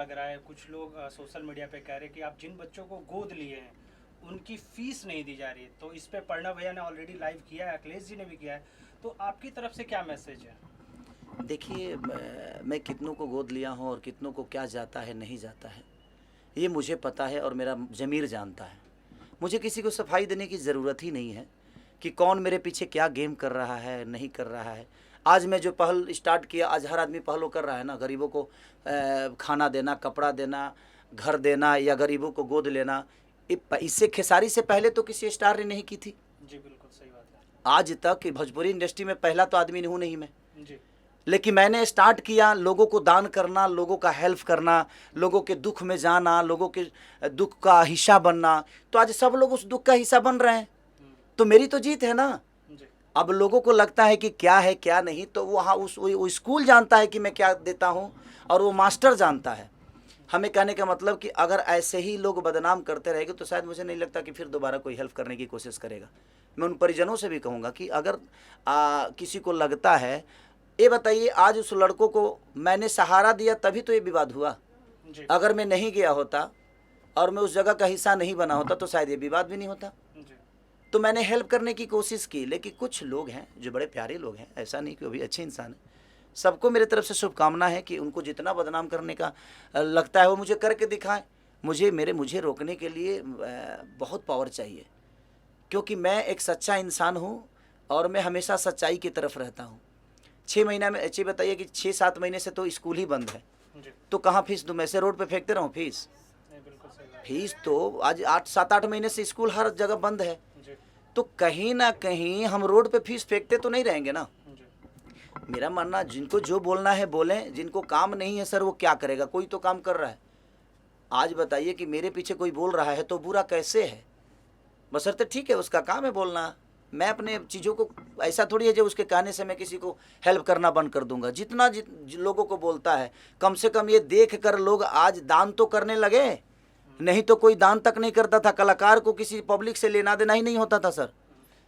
लग रहा है कुछ लोग सोशल मीडिया पे कह रहे हैं कि आप जिन बच्चों को गोद लिए हैं उनकी फीस नहीं दी जा रही है। तो इस पे प्रणव भैया ने ऑलरेडी लाइव किया है, अखिलेश जी ने भी किया है। तो आपकी तरफ से क्या मैसेज है? देखिए, मैं कितनों को गोद लिया हूँ और कितनों को क्या जाता है नहीं जाता है ये मुझे पता है और मेरा ज़मीर जानता है। मुझे किसी को सफाई देने की ज़रूरत ही नहीं है कि कौन मेरे पीछे क्या गेम कर रहा है नहीं कर रहा है। आज मैं जो पहल स्टार्ट किया, आज हर आदमी पहल वो कर रहा है ना, गरीबों को खाना देना, कपड़ा देना, घर देना या गरीबों को गोद लेना। इससे खेसारी से पहले तो किसी स्टार ने नहीं की थी। जी बिल्कुल सही बात है। आज तक भोजपुरी इंडस्ट्री में पहला तो आदमी हूँ नहीं मैं, जी लेकिन मैंने स्टार्ट किया लोगों को दान करना, लोगों का हेल्प करना, लोगों के दुख में जाना, लोगों के दुख का हिस्सा बनना। तो आज सब लोग उस दुख का हिस्सा बन रहे हैं, तो मेरी तो जीत है ना। जी अब लोगों को लगता है कि क्या है क्या नहीं, तो वहाँ वो स्कूल जानता है कि मैं क्या देता हूँ और वो मास्टर जानता है। हमें कहने का मतलब कि अगर ऐसे ही लोग बदनाम करते रहेंगे तो शायद मुझे नहीं लगता कि फिर दोबारा कोई हेल्प करने की कोशिश करेगा। मैं उन परिजनों से भी कहूँगा कि अगर किसी को लगता है, ये बताइए आज उस लड़कों को मैंने सहारा दिया तभी तो ये विवाद हुआ। जी अगर मैं नहीं गया होता और मैं उस जगह का हिस्सा नहीं बना होता तो शायद ये विवाद भी नहीं होता। जी तो मैंने हेल्प करने की कोशिश की, लेकिन कुछ लोग हैं जो बड़े प्यारे लोग हैं, ऐसा नहीं कि वो भी अच्छे इंसान हैं। सबको मेरे तरफ से शुभकामना है कि उनको जितना बदनाम करने का लगता है वो मुझे करके दिखाएं। मुझे रोकने के लिए बहुत पावर चाहिए, क्योंकि मैं एक सच्चा इंसान हूँ और मैं हमेशा सच्चाई की तरफ रहता हूँ। 6 महीना में अच्छी बताइए कि 6-7 महीने से तो स्कूल ही बंद है, जी तो कहाँ फीस दूँ? मैं से रोड पे फेंकते रहूँ फीस? नहीं, बिल्कुल सही बात फीस तो आज 8-7-8 महीने से स्कूल हर जगह बंद है, है। जी तो कहीं ना कहीं हम रोड पे फीस फेंकते तो नहीं रहेंगे ना। जी मेरा मानना, जिनको जो बोलना है बोलें, जिनको काम नहीं है सर वो क्या करेगा, कोई तो काम कर रहा है। आज बताइए कि मेरे पीछे कोई बोल रहा है तो बुरा कैसे है? बशर्ते ठीक है उसका काम है बोलना। मैं अपने चीज़ों को ऐसा थोड़ी है जो उसके कहने से मैं किसी को हेल्प करना बंद कर दूंगा। जितना लोगों को बोलता है, कम से कम ये देख कर लोग आज दान तो करने लगे, नहीं तो कोई दान तक नहीं करता था। कलाकार को किसी पब्लिक से लेना देना ही नहीं होता था सर।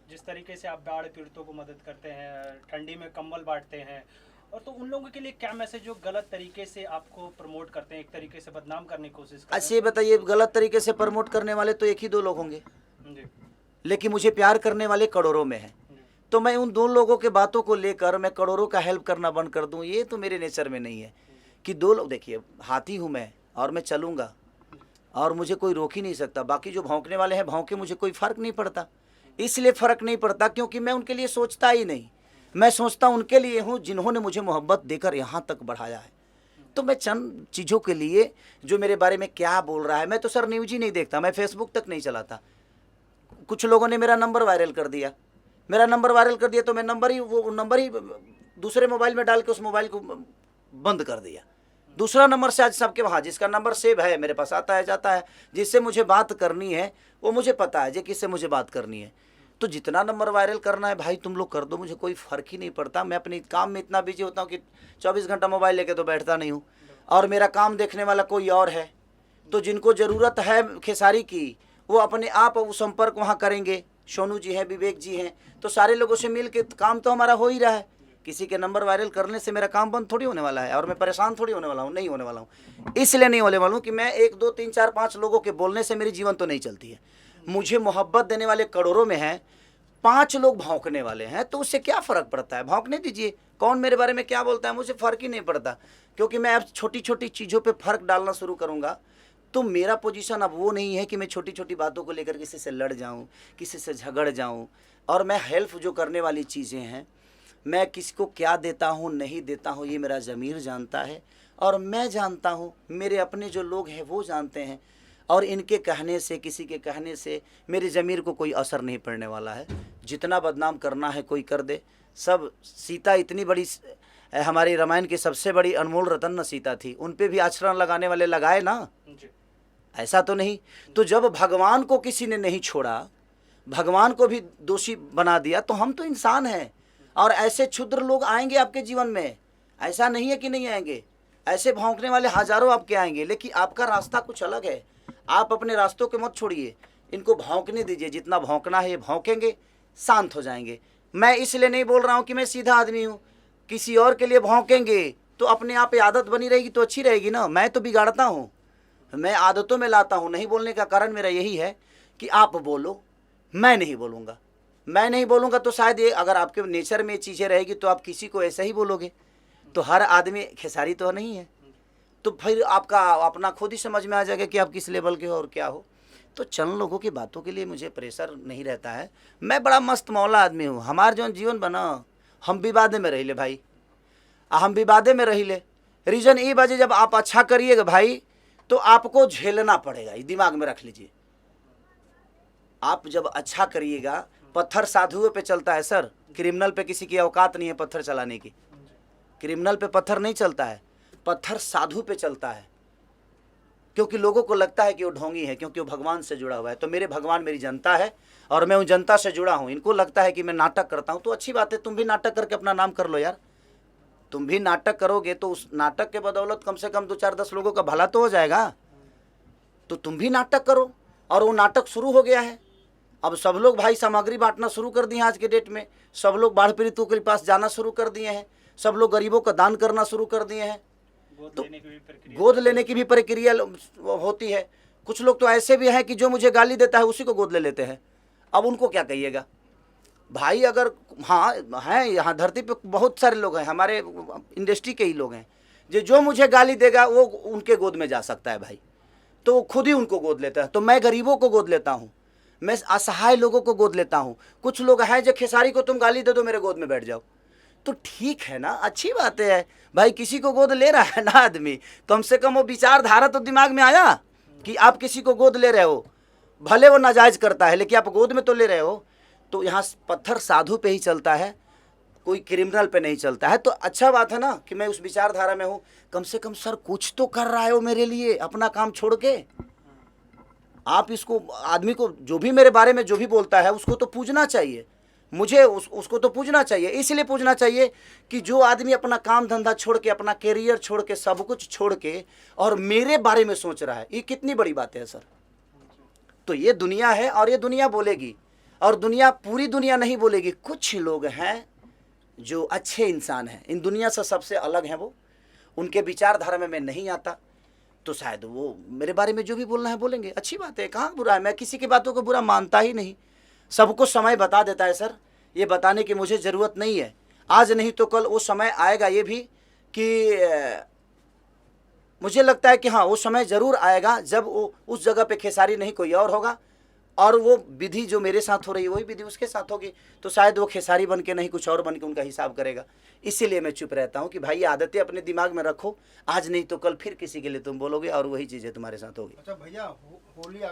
जिस तरीके से आप बाढ़ पीड़ितों को मदद करते हैं, ठंडी में कंबल बांटते हैं, और तो उन लोगों के लिए क्या मैसेज जो गलत तरीके से आपको प्रमोट करते हैं, एक तरीके से बदनाम करने की कोशिश करते अच्छा ये बताइए, गलत तरीके से प्रमोट करने वाले तो एक ही 2 लोग होंगे, हैं? जी लेकिन मुझे प्यार करने वाले करोड़ों में हैं। जी तो मैं उन 2 लोगों के बातों को लेकर मैं करोड़ों का हेल्प करना बंद कर दूं, ये तो मेरे नेचर में नहीं है। कि 2 लोग, देखिए हाथी हूँ मैं और मैं चलूँगा और मुझे कोई रोक ही नहीं सकता। बाकी जो भौंकने वाले हैं भौंके, मुझे कोई फ़र्क नहीं पड़ता। इसलिए फ़र्क नहीं पड़ता क्योंकि मैं उनके लिए सोचता ही नहीं। मैं सोचता उनके लिए हूँ जिन्होंने मुझे मोहब्बत देकर यहाँ तक बढ़ाया है। तो मैं चंद चीज़ों के लिए, जो मेरे बारे में क्या बोल रहा है, मैं तो सर न्यूज़ ही नहीं देखता, मैं फेसबुक तक नहीं चलाता। कुछ लोगों ने मेरा नंबर वायरल कर दिया, तो मैं वो नंबर ही दूसरे मोबाइल में डाल के उस मोबाइल को बंद कर दिया। दूसरा नंबर से आज सबके वहाँ जिसका नंबर सेव है मेरे पास आता है जाता है। जिससे मुझे बात करनी है वो मुझे पता है जे किससे मुझे बात करनी है। तो जितना नंबर वायरल करना है भाई तुम लोग कर दो, मुझे कोई फ़र्क ही नहीं पड़ता। मैं अपने काम में इतना बिजी होता हूँ कि 24 घंटा मोबाइल लेके तो बैठता नहीं हूँ, और मेरा काम देखने वाला कोई और है। तो जिनको ज़रूरत है खेसारी की वो अपने आप वो संपर्क वहाँ करेंगे। सोनू जी हैं, विवेक जी हैं, तो सारे लोगों से मिल के काम तो हमारा हो ही रहा है। किसी के नंबर वायरल करने से मेरा काम बंद थोड़ी होने वाला है, और मैं परेशान थोड़ी होने वाला हूँ, नहीं होने वाला हूँ। इसलिए नहीं होने वाला हूँ कि मैं 1 2 3 4 5 लोगों के बोलने से मेरी जीवन तो नहीं चलती है। मुझे मोहब्बत देने वाले करोड़ों में हैं, 5 लोग भौंकने वाले हैं, तो उससे क्या फ़र्क पड़ता है? भौंकने दीजिए, कौन मेरे बारे में क्या बोलता है मुझे फ़र्क ही नहीं पड़ता। क्योंकि मैं अब छोटी छोटी चीज़ों पर फ़र्क डालना शुरू करूँगा। तो मेरा पोजीशन अब वो नहीं है कि मैं छोटी छोटी बातों को लेकर किसी से लड़ जाऊं, किसी से झगड़ जाऊं। और मैं हेल्प जो करने वाली चीज़ें हैं, मैं किसी को क्या देता हूं नहीं देता हूं ये मेरा ज़मीर जानता है, और मैं जानता हूं, मेरे अपने जो लोग हैं वो जानते हैं। और इनके कहने से, किसी के कहने से मेरे ज़मीर को कोई असर नहीं पड़ने वाला है। जितना बदनाम करना है कोई कर दे। सब सीता इतनी बड़ी, हमारी रामायण की सबसे बड़ी अनमोल रतन न सीता थी, उन पे भी आचरण लगाने वाले लगाए ना, जी ऐसा तो नहीं। तो जब भगवान को किसी ने नहीं छोड़ा, भगवान को भी दोषी बना दिया, तो हम तो इंसान हैं। और ऐसे क्षुद्र लोग आएंगे आपके जीवन में, ऐसा नहीं है कि नहीं आएंगे। ऐसे भौंकने वाले हजारों आपके आएंगे, लेकिन आपका रास्ता कुछ अलग है। आप अपने रास्तों के मत छोड़िए, इनको भौंकने दीजिए। जितना भौंकना है ये भौंकेंगे, शांत हो जाएंगे। मैं इसलिए नहीं बोल रहा हूँ कि मैं सीधा आदमी हूँ। किसी और के लिए भौंकेंगे तो अपने आप ये आदत बनी रहेगी तो अच्छी रहेगी ना। मैं तो बिगाड़ता हूँ, मैं आदतों में लाता हूँ। नहीं बोलने का कारण मेरा यही है कि आप बोलो, मैं नहीं बोलूँगा। मैं नहीं बोलूँगा तो शायद ये, अगर आपके नेचर में ये चीज़ें रहेगी तो आप किसी को ऐसा ही बोलोगे, तो हर आदमी खेसारी तो नहीं है। तो फिर आपका अपना खुद ही समझ में आ जाएगा कि आप किस लेवल के हो और क्या हो। तो चंद लोगों की बातों के लिए मुझे प्रेशर नहीं रहता है। मैं बड़ा मस्त मौला आदमी हूँ। हमार जो जीवन बना, हम विवादे में रही ले भाई, हम विवादे में रही ले। रीज़न ये बाजे, जब आप अच्छा करिएगा भाई तो आपको झेलना पड़ेगा, ये दिमाग में रख लीजिए। आप जब अच्छा करिएगा, पत्थर साधुओं पे चलता है सर, क्रिमिनल पे किसी की औकात नहीं है पत्थर चलाने की। क्रिमिनल पे पत्थर नहीं चलता है, पत्थर साधु पे चलता है, क्योंकि लोगों को लगता है कि वो ढोंगी है, क्योंकि वो भगवान से जुड़ा हुआ है। तो मेरे भगवान मेरी जनता है और मैं उन जनता से जुड़ा हूँ। इनको लगता है कि मैं नाटक करता हूँ, तो अच्छी बात है, तुम भी नाटक करके अपना नाम कर लो यार। तुम भी नाटक करोगे तो उस नाटक के बदौलत कम से कम 2-4-10 लोगों का भला तो हो जाएगा। तो तुम भी नाटक करो, और वो नाटक शुरू हो गया है। अब सब लोग भाई सामग्री बांटना शुरू कर दिए हैं। आज के डेट में सब लोग बाढ़ पीड़ितों के पास जाना शुरू कर दिए हैं, सब लोग गरीबों का दान करना शुरू कर दिए हैं। तो गोद लेने की भी प्रक्रिया होती है। कुछ लोग तो ऐसे भी हैं कि जो मुझे गाली देता है उसी को गोद ले लेते हैं। अब उनको क्या कहिएगा भाई? अगर हाँ हैं, यहाँ धरती पे बहुत सारे लोग हैं, हमारे इंडस्ट्री के ही लोग हैं, जो मुझे गाली देगा वो उनके गोद में जा सकता है भाई, तो वो खुद ही उनको गोद लेता है। तो मैं गरीबों को गोद लेता हूँ, मैं असहाय लोगों को गोद लेता हूँ। कुछ लोग हैं जो खेसारी को तुम गाली दे दो मेरे गोद में बैठ जाओ, तो ठीक है ना, अच्छी बात है भाई। किसी को गोद ले रहा है ना आदमी, कम से कम वो विचारधारा तो दिमाग में आया कि आप किसी को गोद ले रहे हो, भले वो नाजायज़ करता है लेकिन आप गोद में तो ले रहे हो। तो यहाँ पत्थर साधु पे ही चलता है, कोई क्रिमिनल पे नहीं चलता है। तो अच्छा बात है ना कि मैं उस विचारधारा में हूँ। कम से कम सर कुछ तो कर रहा है वो मेरे लिए, अपना काम छोड़ के। आप इसको, आदमी को जो भी मेरे बारे में जो भी बोलता है उसको तो पूजना चाहिए, मुझे उसको तो पूजना चाहिए। इसलिए पूजना चाहिए कि जो आदमी अपना काम धंधा छोड़ के, अपना कैरियर छोड़ के, सब कुछ छोड़ के और मेरे बारे में सोच रहा है, ये कितनी बड़ी बात है सर। तो ये दुनिया है और ये दुनिया बोलेगी, और दुनिया, पूरी दुनिया नहीं बोलेगी। कुछ लोग हैं जो अच्छे इंसान हैं, इन दुनिया से सबसे अलग हैं वो, उनके विचारधारा में मैं नहीं आता, तो शायद वो मेरे बारे में जो भी बोलना है बोलेंगे। अच्छी बात है, कहाँ बुरा है, मैं किसी की बातों को बुरा मानता ही नहीं। सबको समय बता देता है सर, ये बताने की मुझे ज़रूरत नहीं है। आज नहीं तो कल वो समय आएगा, ये भी कि मुझे लगता है कि हाँ वो समय ज़रूर आएगा जब वो उस जगह पे खेसारी नहीं कोई और होगा, और वो विधि जो मेरे साथ हो रही है वही विधि उसके साथ होगी। तो शायद वो खेसारी बन के नहीं कुछ और बन के उनका हिसाब करेगा। इसीलिए मैं चुप रहता हूँ कि भाई ये आदतें अपने दिमाग में रखो, आज नहीं तो कल फिर किसी के लिए तुम बोलोगे और वही चीज़ें तुम्हारे साथ होगी। अच्छा भैया, होली